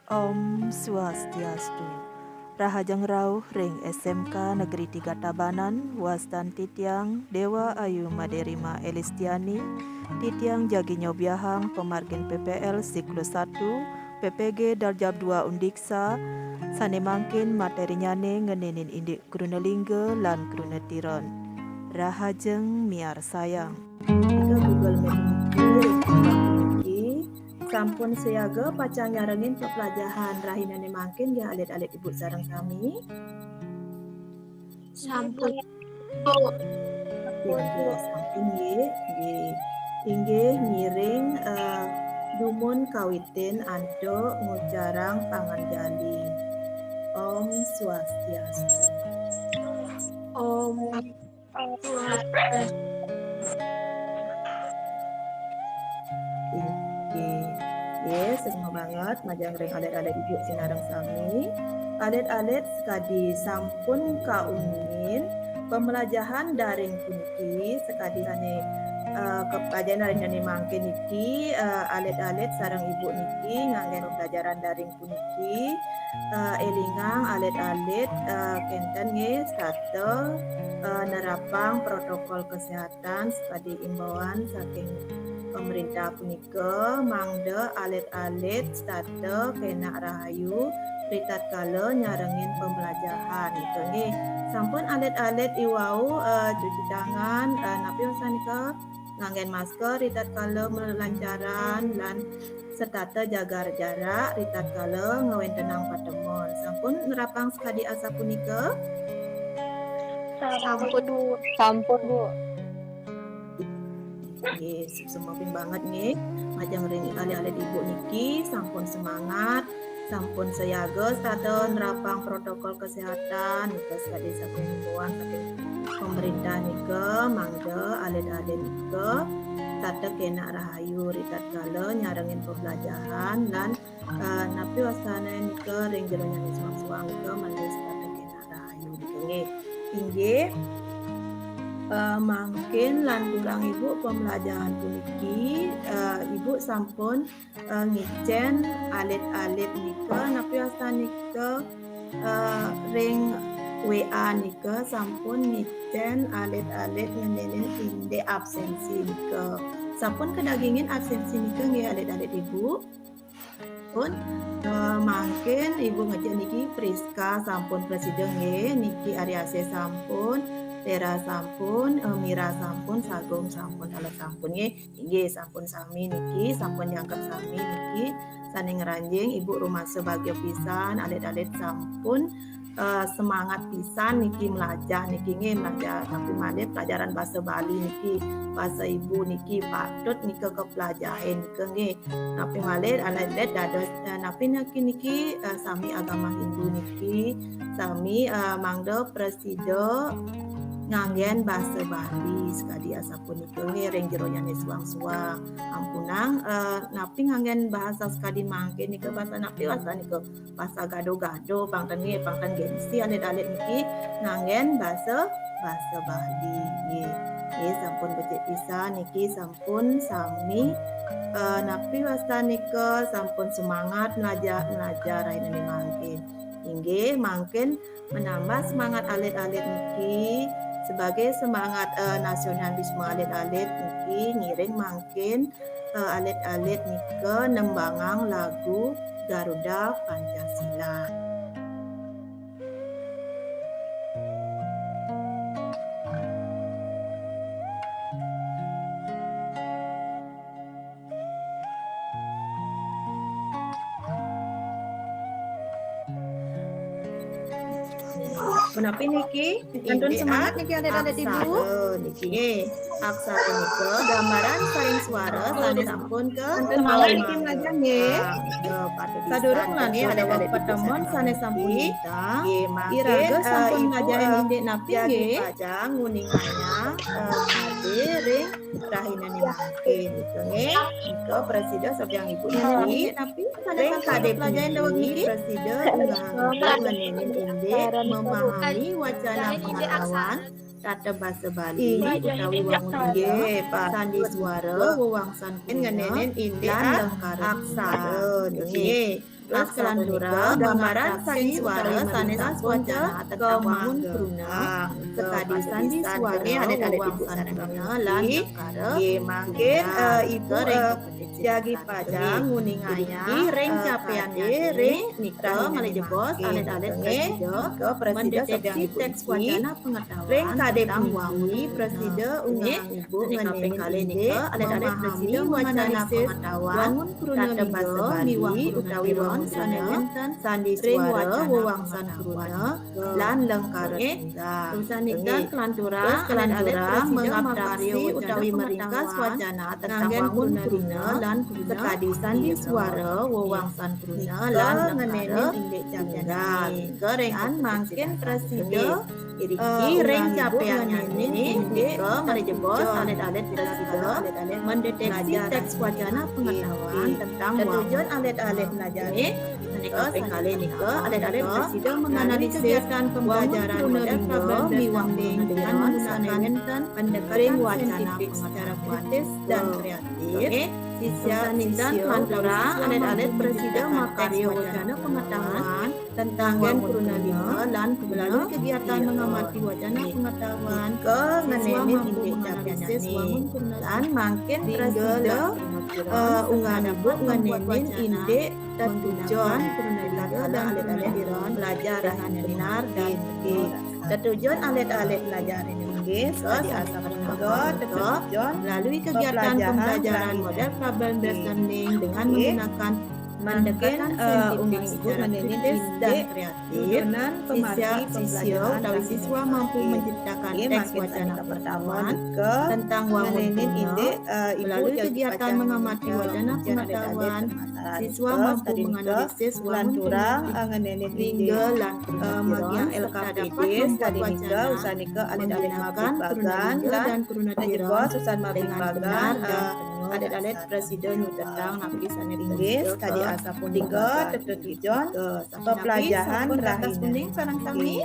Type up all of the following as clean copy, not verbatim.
Om Swastiastu. Rahajang Rauh Ring SMK Negeri 3 Tabanan, Wastan Titiang, Dewa Ayu Maderima Elistiani, Titiang Jagi Nyobiahang, Pemargin PPL Siklus 1, PPG Darjab 2 Undiksa, Sane Mangkin Materi Nyane Ngenenin Indik Krunelingge Lan Krunetiron. Rahajeng Miar Sayang. Kita Google Meet sampun siaga pacang nyarengin pelajaran rahinane mangkin ya alit-alit ibu sareng sami. Sampun. Sampun inggih ngiring dumun kawitin antuk ngujarang panganjali. Om Swastiastu. Om Swastiastu. Senang banget majang ring alit-alit ibu sinareng sami. Alit-alit sekadi sampun kaungin pembelajaran daring puniki sekadi sane kepajan daring mangkin niki alit-alit sareng ibu niki nganggen pembelajaran daring puniki elingang alit-alit kenten nggih satu nerapang protokol kesehatan sekadi imbauan saking pemerintah punika mangde alit-alit starte kena rahayu ritat kala nyarengin pembelajaran itu nih sampun alit-alit iwau cuci tangan napi usanika nganggen masker ritat kala melancaran lan serta jaga jarak ritat kala ngawen tenang patemon sampun nerapang sekadi asa punika Sampun Bu. Yes, semakin banget nih majang ring alit-alit ibu niki sampun semangat sampun seyaga serta nerapang protokol kesehatan nika sekali saking himbauan saking pemerintah nika mangga alit-alit nika tata kena rahayu ritat kala nyarengin pembelajaran dan napi wasana nika ring jero nyanyi suang-suang nika manis tata kena rahayu nika inggih mangkin lan kurang ibu pembelajaran puniki ibu sampun ngicen alit-alit nika napi asa nika ring WA nika sampun ngicen alit-alit ngenenin inde absensi nika sampun kedagingin absensi nika nggih alit-alit ibu pun mangkin ibu ngecen niki Priska sampun presiden nggih niki Ariase sampun Tera sampun, Mira sampun, Sagum sampun, ala sampun nggih sampun sami niki, sampun nyangkep sami niki, saning ranjing ibu rumah sebagai pisan, alit-alit sampun semangat pisan niki melajah niki nggih melajah tapi malih pelajaran bahasa Bali niki, bahasa ibu niki patut nika kepelajaran nika nggih. Napi malih alit-alit dados napi niki sami agama Hindu niki, sami mangda presida nganggen bahasa Bali sekadi asapun itu ring jero nyane suang-suang ampunang napi nganggen bahasa sekadi mangke nika bahasa napi bahasa nika bahasa gado-gado pangten gengsi alit-alit niki nganggen bahasa Bali nggih sampun becik pisan niki sampun sami napi wasta nika sampun semangat belajar raine mangke inggih mangken menambah semangat alit-alit niki sebagai semangat nasionalisme alit-alit niki ngiring mangkin alit-alit nika nembangang lagu Garuda Pancasila. Kenapa niki? Kantun semangat niki adik-adik ibu. Niki aksara punika gambaran saring suara sane sampun ke semangat niki melajah nggih. Sadurung nggih adik-adik pertemuan sane sampun kita. Iraga sampun ngajarin indik napi nggih. Pajang nguninganya ade ring rahinane mangkin gitu nggih. Nika presiden sabyang ibu niki napi ring kade pelajaran dawuh niki presiden ngenenin indik memahami wacana pengetahuan tata bahasa Bali utawi wangun nggih sandi suara wewangsan ngenenen indik aksara nggih Terus kelantura gambaran sandi suara sanes wajah kemangun pruna sekadi sandi suara adet-adet ibu sarana lan negara mangkin ibu jagi pajang nguninganya ring capeannya ring nika malih jebos adet-adet presida mendeteksi teks wacana pengetahuan ring kadep wangi presida ungah ibu ngeneng kali nika adet-adet presida wacana pengetahuan wangun pruna lido miwang utawi wong sanenten sandi suara wewangsan pruna lan lengkare usanika kelantura mengadaptasi utawi meringkas wacana tentang wangun pruna lan sekadi sandi suara wewangsan pruna lan ngenene indek janggan gorengan mangkin presida Iriki ring capeannya ini ke merejebos alet-alet presida mendeteksi teks wacana pengetahuan tentang tujuan alet-alet melajari menikah kali nika alet-alet presida menganalisis kegiatan pembelajaran modern miwang dengan menggunakan pendekatan saintifik secara kritis dan kreatif. Sisa dan kelantura alet-alet presida makarya wacana pengetahuan tentang gen prunalima dan melalui kegiatan mengamati wacana pengetahuan ke ngeneni indek capian dan mangkin presida unggan ibu ngenenin indek dan tujuan prunalima dan alet-alet iron pelajaran benar dan tujuan alet-alet pelajaran ini di asal tujuan melalui kegiatan pembelajaran model problem based learning dengan menggunakan pendekatan saintifik secara kritis dan kreatif dengan pemargi siswa mampu menciptakan teks wacana pertama tentang wangun ide melalui kegiatan mengamati wacana pengetahuan siswa mampu menganalisis lantura ngenenin ide lan magian LKPD tadi nika usanika alit-alit makan bagan dan kurunatiran susan mabing bagan adet-adet presiden tentang napisan Inggris tadi asa pundika tetujon pelajaran ratas kuning sarang sami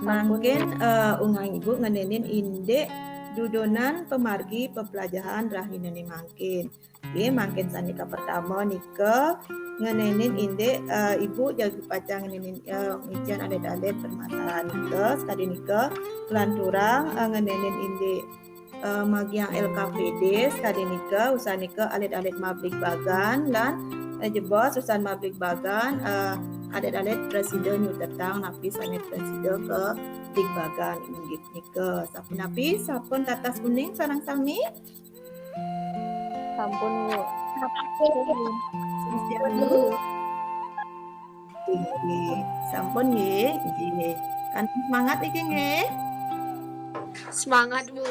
mungkin ungang ibu ngenenin indek dudonan pemargi pepelajaran rahinene mangkin mangkin sanika pertama nika ngenenin indek ibu jagi pacang ngenenin ngijan adet-adet permasalahan nika sekali nika kelanturang ngenenin indek magiang LKPD sekali nika usanika alit-alit mablik bagan lan jebos usan mablik bagan alit-alit presiden tentang napi sanet presiden ke dik bagan inggit nika sapun napi sapun tatas kuning sarang sami Sampun Bu. Sampun nggih kan semangat iki nggih. Semangat Bu.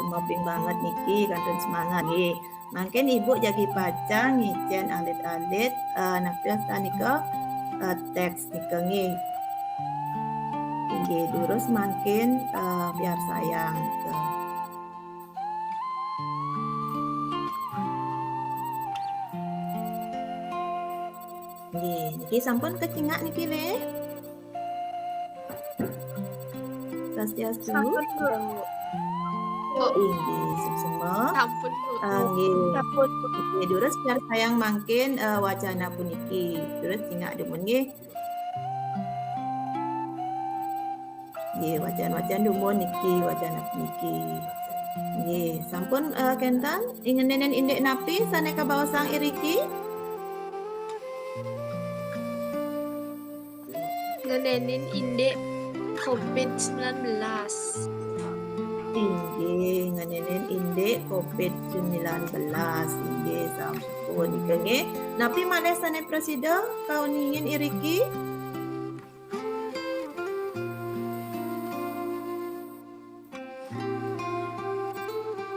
Semua ping banget niki kantun semangat nggih. Mangken ibu jagi pacang ngijen alit-alit napios tanika teks nika nggih. Nggih durus mangkin biar sayang ke. Nggih, niki sampun kecingak niki le. Swastiastu. Sampun Bu. Inggih, semua. Sampun Bu. Nggih. Sampun. Nggih, durus biar sayang mangkin wacana puniki. Durus tingak demun nggih. Nggih, wacan-wacan dumun niki wacana puniki. Nggih, sampun kentan ingin nenen indek napi saneka bawasang iriki. Ngenenin indek COVID-19. Inggih, ngenenin indek COVID-19. Inggih, sampun nika nggih. Napi malih sanes presida kau ningin iriki?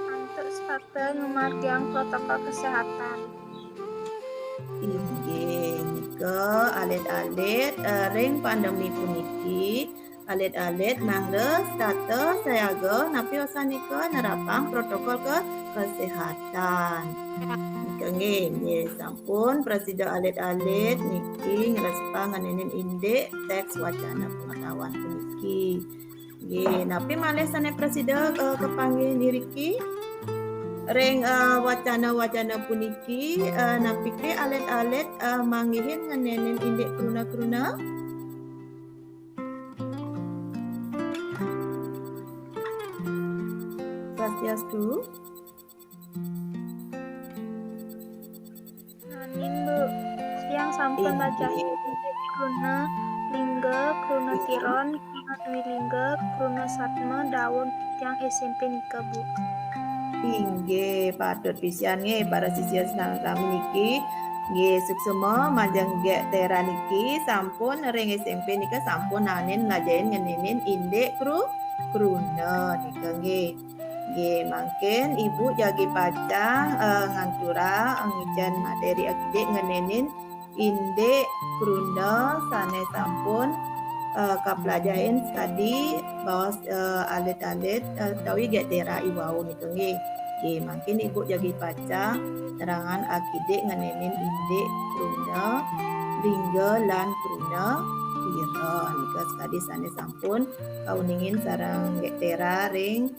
Untuk sebagai memargiang protokol kesehatan. Inggih, nika alit-alit ring pandemi puniki alit-alit mangles tata sayaga napi osanika nerapang protokol kesehatan. Nika nggih sampun presida alit-alit niki ngrespang ngenenin indek teks wacana pengetahuan puniki. Nggih, napi malih sanes presida kepanggih niriki? Reng wacana-wacana puniki napike alet-alet manggihin ngenenen indek kruna-kruna. Swastiastu. Nanin Bu, siang sampun bacahi indek kruna lingga, kruna tiron, kruna dwilingga, kruna satma, dawon tiang SMP nika Bu. Inggih patut pisian nggih para siswa sami niki nggih suksema manjang gek tera niki sampun ring SMP nika sampun nanen ngajain ngeninin indek kruna nika nggih. Nggih mangken ibu jagi pacang ngantura ngijan materi akidik ngenenin indek kruna sane sampun kapelajain tadi bahwa alet-alet tawi gak tera iwau nika nggih. Nggih mangkin ibu jagi paca terangan akidik ngenenin indek kruna lingga lan kruna tiron nika sekadi sane sampun kauningin sareng gak tera ring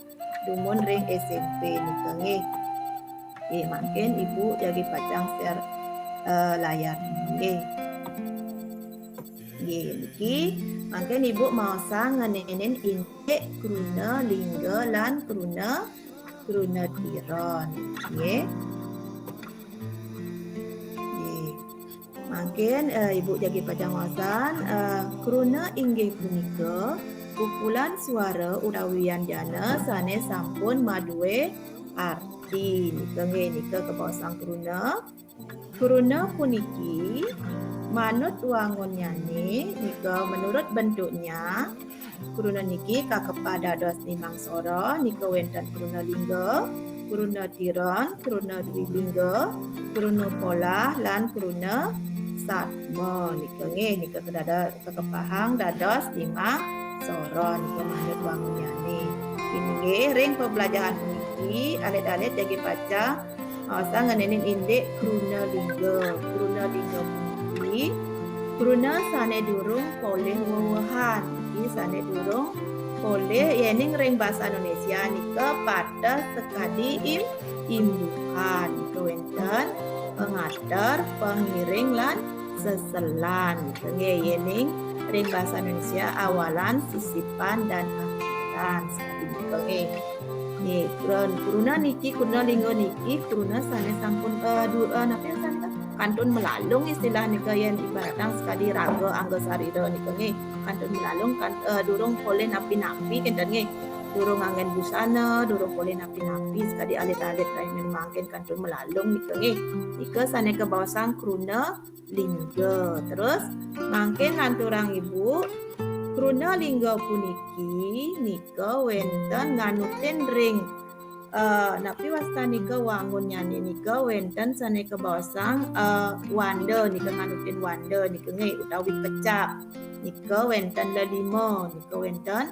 dumun ring SMP nika nggih. Nggih mangkin ibu jagi pacang share layar nggih. Nggih niki mangken ibu maosa ngenenin indek kruna lingga lan kruna tiron nggih. Nggih. Mangken ibu jagi pacang maosan kruna inggih punika kumpulan suara urawian jana sane sampun maduwe arti nika nggih nika kebosang kruna. Kruna puniki manut wangunyane nika menurut bentuknya kruna niki kakepada dos limang sora nika wenten kruna lingga, kruna tiron, kruna dwilingga, kruna polah lan kruna satma nika nggih nika kedada kekepahang dados limang sora nika manut wangunyane. Ini nggih ring pembelajaran niki alet-alet jagi paca asa ngenenin indek kruna lingga. Kruna lingga puniki kruna sane durung poleh wewehan. Iki sane durung poleh yening ring bahasa Indonesia nika pada sekadi imbuhan nika wenten pengater, pengiring lan seselan nika nggih yening ring bahasa Indonesia awalan, sisipan dan akhiran sekadi nika nggih. Nggih, kruna niki kruna lingga niki kruna sane sampun napa yang sane kantun melalung istilah nika yen ibaratang sekali raga angga sarira nika nggih. Kantun melalung kan durung poleh napi-napi kenten nggih. Durung anggen busana, durung poleh napi-napi sekali alit-alit rainen mangken kantun melalung nika nggih. Nika sane kebawasang kruna lingga. Terus mangken lanturang ibu kruna lingga puniki nika wenten nganutin ring napi wasta nika wangun nyanyi nika wenten sane kebawasang wanda nika nganutin wanda nika nggih utawi kecap nika wenten lelima nika wenten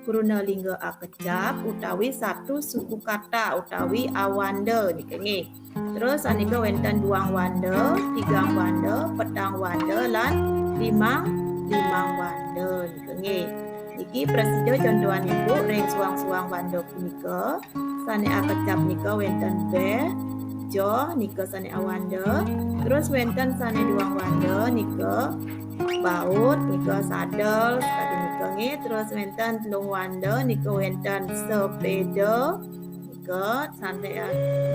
kruna lingga akecap utawi satu suku kata utawi awanda nika nggih. Terus anika wenten duang wanda, tigang wanda, petang wanda lan limang wanda nika nggih. Iki prasaja contohan ibu ring suang-suang wanda punika sane akecap nika wenten be, jo nika sane awanda, terus wenten sane duang wanda nika baut nika sadel sekali nika nggih, terus wenten telung wanda nika wenten sepeda nika sane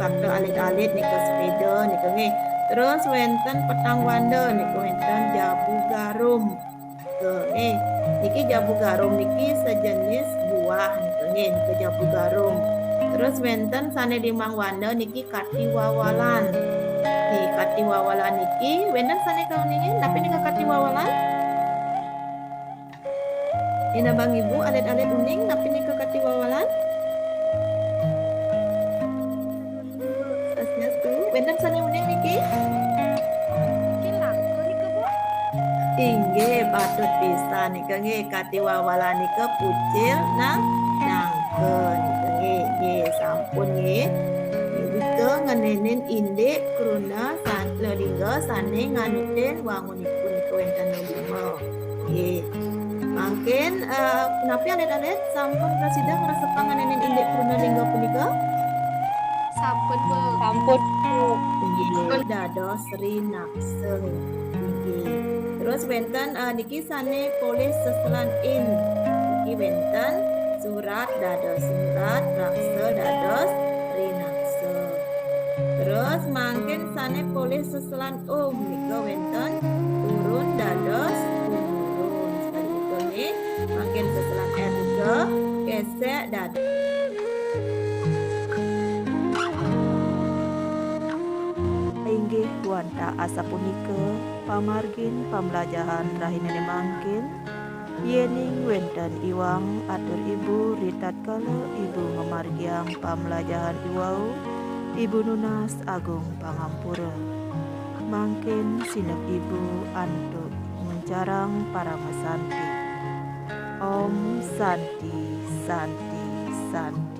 fakta alit-alit nika sepeda nika nggih. Terus wenten petang wanda nika wenten jabu garum. Niki jabu garum niki sejenis buah nika nggih nika jabu garum. Terus wenten sane limang wanda niki kati wawalan. Nih kati wawalan niki wenten sane kauningin tapi nika kati wawalan. Ina bang ibu alit-alit uning tapi nika kati wawalan. Tasnya tu wenten sane uning niki. Inggih patut bisa nika nggih kati wawalan nika pucil nangken nika nggih sampun nggih. Nika ngenenin indek kruna lingga sane nganutin wangunipun nika wenten lima. Nggih. Mangken menapa alit-alit sampun presida ngrasa panganenin indek kruna lingga punika? Sampun, Bu. Sampun, Bu. Nggih, dados rinakse. Nggih. Terus wonten niki sane polis seselan in. Niki wonten surat dados surat, rakse dados rinakse. Terus mangkin sane polis seselan nika wonten urun dados umurun. Seperti itu nih. Mangkin seselan erga gesek dados inggih wanta asapunika pamargin pamlajahan rahinane mangkin yening wenten iwang atur ibu ritat kala ibu memargiang pamlajahan iwau ibu nunas agung pangampura mangkin sinep ibu antuk mencarang para mesanti Om Santi Santi Santi.